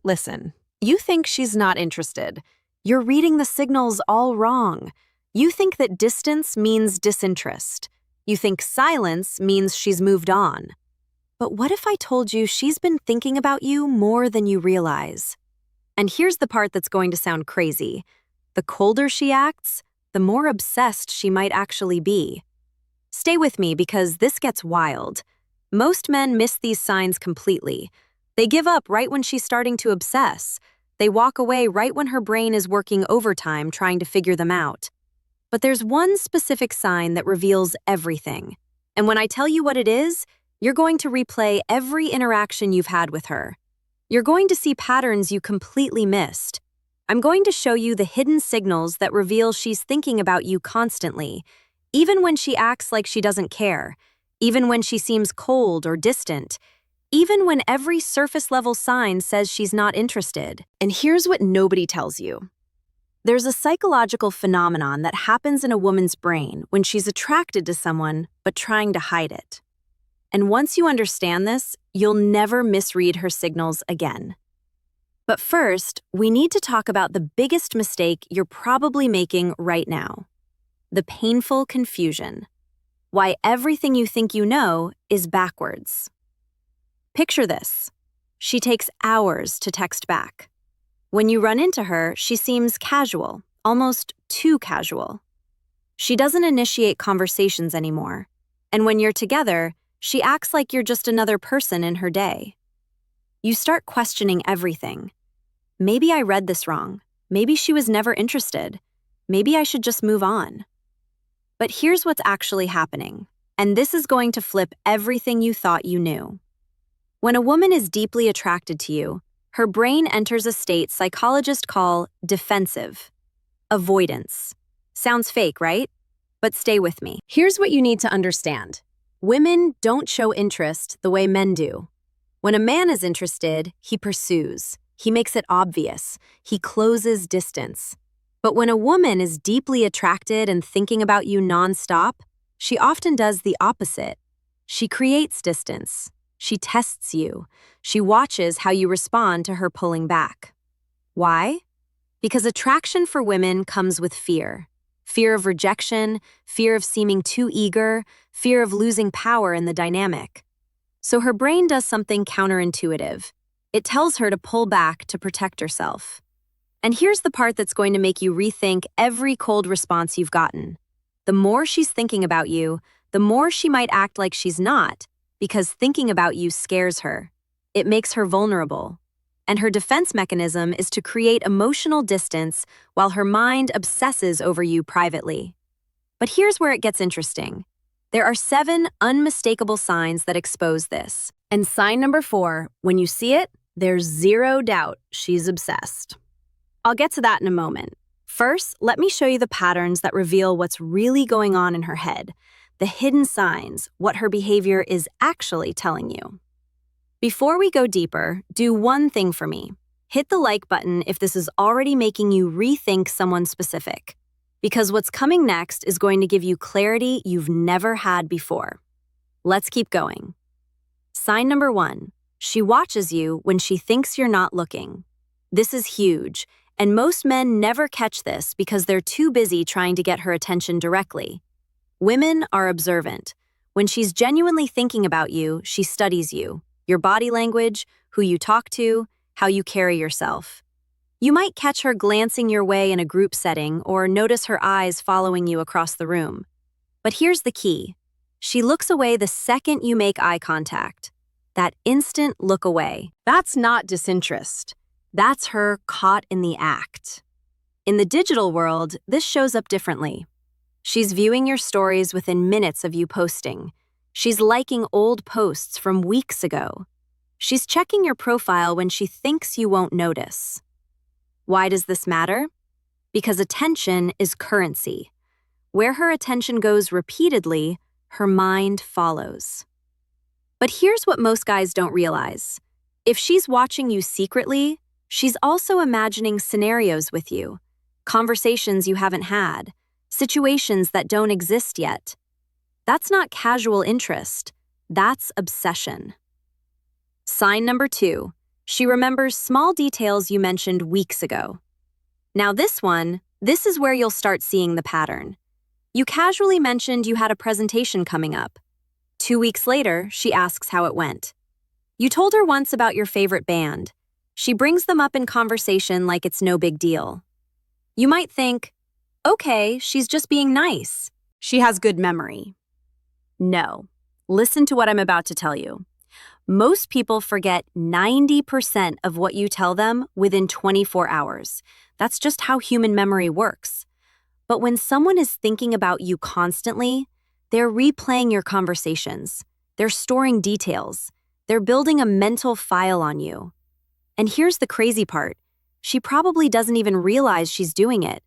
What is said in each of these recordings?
Listen, you think she's not interested. You're reading the signals all wrong. You think that distance means disinterest. You think silence means she's moved on. But what if I told you she's been thinking about you more than you realize? And here's the part that's going to sound crazy. The colder she acts, the more obsessed she might actually be. Stay with me because this gets wild. Most men miss these signs completely. They give up right when she's starting to obsess. They walk away right when her brain is working overtime trying to figure them out. But there's one specific sign that reveals everything. And when I tell you what it is, you're going to replay every interaction you've had with her. You're going to see patterns you completely missed. I'm going to show you the hidden signals that reveal she's thinking about you constantly, even when she acts like she doesn't care, even when she seems cold or distant, even when every surface-level sign says she's not interested. And here's what nobody tells you. There's a psychological phenomenon that happens in a woman's brain when she's attracted to someone but trying to hide it. And once you understand this, you'll never misread her signals again. But first, we need to talk about the biggest mistake you're probably making right now. The painful confusion. Why everything you think you know is backwards. Picture this. She takes hours to text back. When you run into her, she seems casual, almost too casual. She doesn't initiate conversations anymore. And when you're together, she acts like you're just another person in her day. You start questioning everything. Maybe I read this wrong. Maybe she was never interested. Maybe I should just move on. But here's what's actually happening, and this is going to flip everything you thought you knew. When a woman is deeply attracted to you, her brain enters a state psychologists call defensive, avoidance. Sounds fake, right? But stay with me. Here's what you need to understand. Women don't show interest the way men do. When a man is interested, he pursues. He makes it obvious. He closes distance. But when a woman is deeply attracted and thinking about you nonstop, she often does the opposite. She creates distance. She tests you. She watches how you respond to her pulling back. Why? Because attraction for women comes with fear. Fear of rejection, fear of seeming too eager, fear of losing power in the dynamic. So her brain does something counterintuitive. It tells her to pull back to protect herself. And here's the part that's going to make you rethink every cold response you've gotten. The more she's thinking about you, the more she might act like she's not, because thinking about you scares her. It makes her vulnerable. And her defense mechanism is to create emotional distance while her mind obsesses over you privately. But here's where it gets interesting. There are 7 unmistakable signs that expose this. And sign number 4, when you see it, there's zero doubt she's obsessed. I'll get to that in a moment. First, let me show you the patterns that reveal what's really going on in her head, the hidden signs, what her behavior is actually telling you. Before we go deeper, do one thing for me. Hit the like button if this is already making you rethink someone specific, because what's coming next is going to give you clarity you've never had before. Let's keep going. Sign number 1, she watches you when she thinks you're not looking. This is huge, and most men never catch this because they're too busy trying to get her attention directly. Women are observant. When she's genuinely thinking about you, she studies you. Your body language, who you talk to, how you carry yourself. You might catch her glancing your way in a group setting or notice her eyes following you across the room. But here's the key. She looks away the second you make eye contact. That instant look away. That's not disinterest. That's her caught in the act. In the digital world, this shows up differently. She's viewing your stories within minutes of you posting. She's liking old posts from weeks ago. She's checking your profile when she thinks you won't notice. Why does this matter? Because attention is currency. Where her attention goes repeatedly, her mind follows. But here's what most guys don't realize. If she's watching you secretly, she's also imagining scenarios with you, conversations you haven't had, situations that don't exist yet. That's not casual interest. That's obsession. Sign number 2, She remembers small details you mentioned weeks ago. Now this is where you'll start seeing the pattern. You casually mentioned you had a presentation coming up. 2 weeks later, she asks how it went. You told her once about your favorite band. She brings them up in conversation like it's no big deal. You might think, okay, she's just being nice. She has good memory. No. Listen to what I'm about to tell you. Most people forget 90% of what you tell them within 24 hours. That's just how human memory works. But when someone is thinking about you constantly, they're replaying your conversations. They're storing details. They're building a mental file on you. And here's the crazy part. She probably doesn't even realize she's doing it.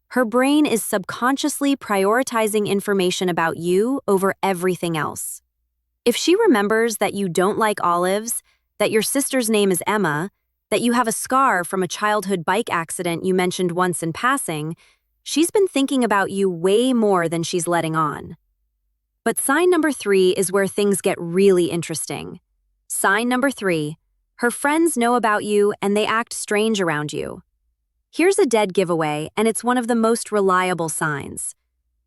Her brain is subconsciously prioritizing information about you over everything else. If she remembers that you don't like olives, that your sister's name is Emma, that you have a scar from a childhood bike accident you mentioned once in passing, she's been thinking about you way more than she's letting on. But sign number 3 is where things get really interesting. Sign number 3, her friends know about you and they act strange around you. Here's a dead giveaway, and it's one of the most reliable signs.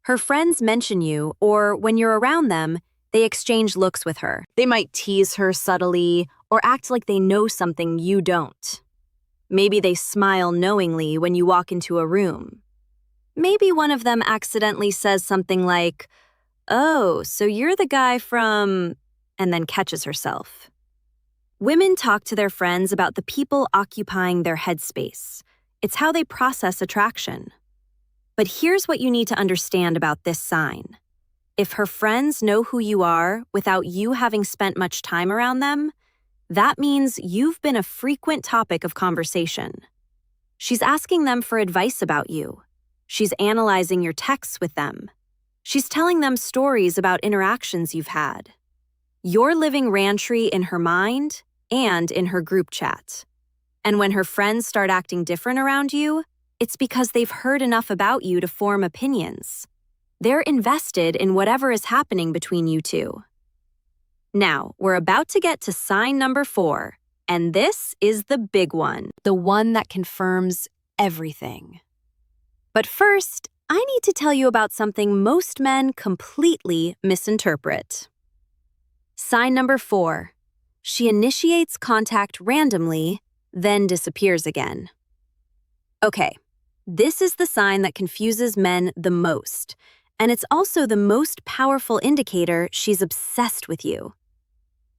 Her friends mention you, or when you're around them, they exchange looks with her. They might tease her subtly or act like they know something you don't. Maybe they smile knowingly when you walk into a room. Maybe one of them accidentally says something like, "Oh, so you're the guy from," and then catches herself. Women talk to their friends about the people occupying their headspace. It's how they process attraction. But here's what you need to understand about this sign. If her friends know who you are without you having spent much time around them, that means you've been a frequent topic of conversation. She's asking them for advice about you. She's analyzing your texts with them. She's telling them stories about interactions you've had. You're living Rantry in her mind and in her group chat. And when her friends start acting different around you, it's because they've heard enough about you to form opinions. They're invested in whatever is happening between you two. Now, we're about to get to sign number 4, and this is the big one, the one that confirms everything. But first, I need to tell you about something most men completely misinterpret. Sign number 4. She initiates contact randomly, then disappears again. Okay, this is the sign that confuses men the most, and it's also the most powerful indicator she's obsessed with you.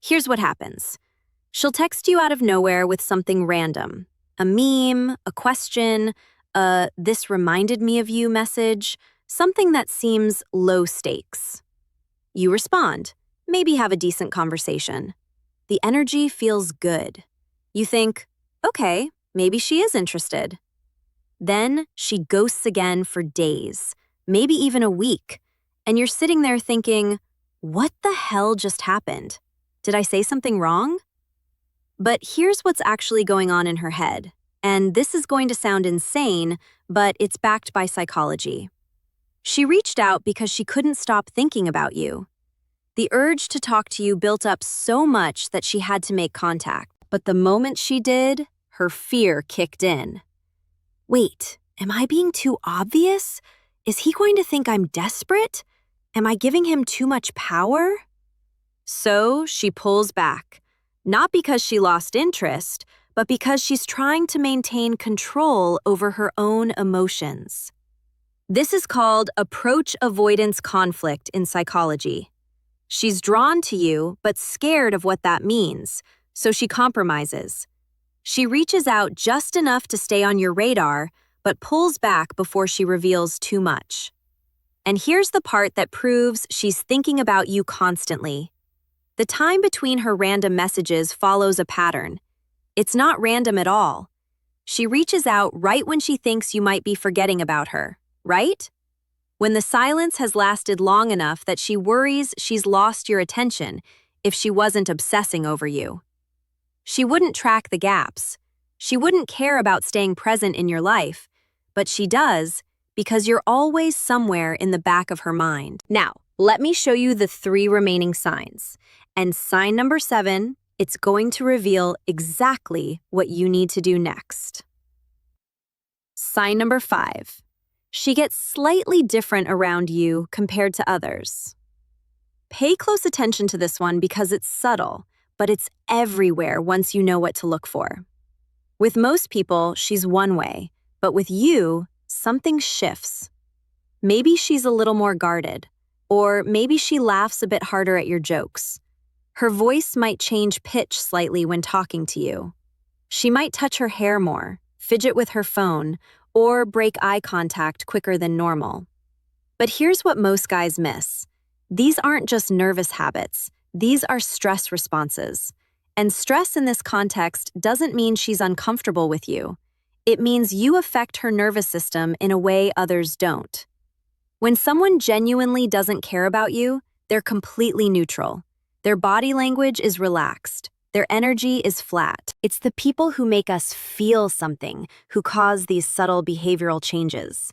Here's what happens. She'll text you out of nowhere with something random, a meme, a question, "this reminded me of you" message, something that seems low stakes. You respond, maybe have a decent conversation. The energy feels good. You think, okay, maybe she is interested. Then she ghosts again for days, maybe even a week, and you're sitting there thinking, what the hell just happened? Did I say something wrong? But here's what's actually going on in her head, and this is going to sound insane, but it's backed by psychology. She reached out because she couldn't stop thinking about you. The urge to talk to you built up so much that she had to make contact, but the moment she did, her fear kicked in. Wait, am I being too obvious? Is he going to think I'm desperate? Am I giving him too much power? So she pulls back, not because she lost interest, but because she's trying to maintain control over her own emotions. This is called approach avoidance conflict in psychology. She's drawn to you, but scared of what that means, so she compromises. She reaches out just enough to stay on your radar, but pulls back before she reveals too much. And here's the part that proves she's thinking about you constantly. The time between her random messages follows a pattern. It's not random at all. She reaches out right when she thinks you might be forgetting about her, right? When the silence has lasted long enough that she worries she's lost your attention if she wasn't obsessing over you. She wouldn't track the gaps. She wouldn't care about staying present in your life, but she does because you're always somewhere in the back of her mind. Now, let me show you the 3 remaining signs. And sign number 7 It's going to reveal exactly what you need to do next. Sign number 5. She gets slightly different around you compared to others. Pay close attention to this one because it's subtle, but it's everywhere once you know what to look for. With most people, she's one way, but with you, something shifts. Maybe she's a little more guarded, or maybe she laughs a bit harder at your jokes. Her voice might change pitch slightly when talking to you. She might touch her hair more, fidget with her phone, or break eye contact quicker than normal. But here's what most guys miss. These aren't just nervous habits, these are stress responses. And stress in this context doesn't mean she's uncomfortable with you. It means you affect her nervous system in a way others don't. When someone genuinely doesn't care about you, they're completely neutral. Their body language is relaxed. Their energy is flat. It's the people who make us feel something who cause these subtle behavioral changes.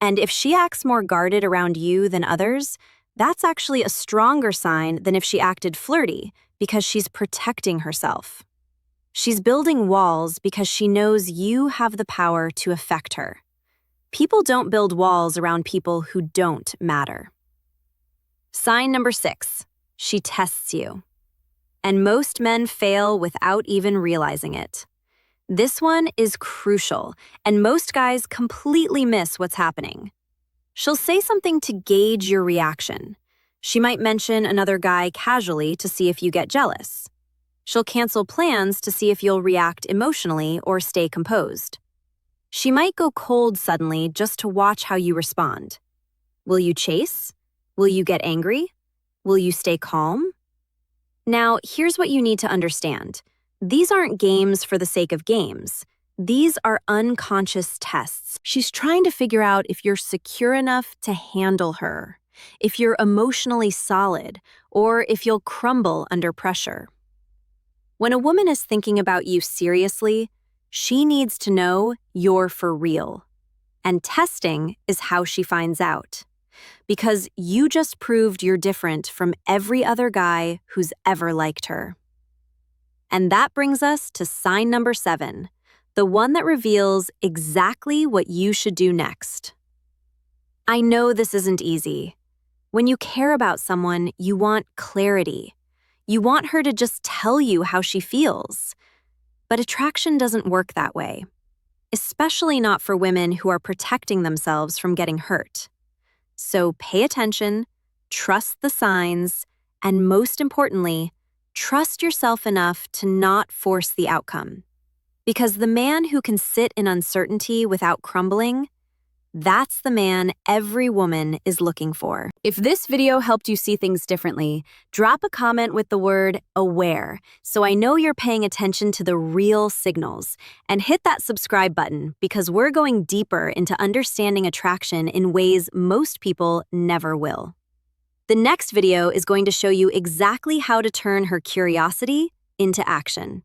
And if she acts more guarded around you than others, that's actually a stronger sign than if she acted flirty because she's protecting herself. She's building walls because she knows you have the power to affect her. People don't build walls around people who don't matter. Sign number 6. She tests you. And most men fail without even realizing it. This one is crucial, and most guys completely miss what's happening. She'll say something to gauge your reaction. She might mention another guy casually to see if you get jealous. She'll cancel plans to see if you'll react emotionally or stay composed. She might go cold suddenly just to watch how you respond. Will you chase? Will you get angry? Will you stay calm? Now, here's what you need to understand. These aren't games for the sake of games. These are unconscious tests. She's trying to figure out if you're secure enough to handle her, if you're emotionally solid, or if you'll crumble under pressure. When a woman is thinking about you seriously, she needs to know you're for real. And testing is how she finds out. Because you just proved you're different from every other guy who's ever liked her. And that brings us to sign number 7, the one that reveals exactly what you should do next. I know this isn't easy. When you care about someone, you want clarity. You want her to just tell you how she feels. But attraction doesn't work that way, especially not for women who are protecting themselves from getting hurt. So pay attention, trust the signs, and most importantly, trust yourself enough to not force the outcome. Because the man who can sit in uncertainty without crumbling, that's the man every woman is looking for. If this video helped you see things differently, drop a comment with the word aware so I know you're paying attention to the real signals, and hit that subscribe button because we're going deeper into understanding attraction in ways most people never will. The next video is going to show you exactly how to turn her curiosity into action.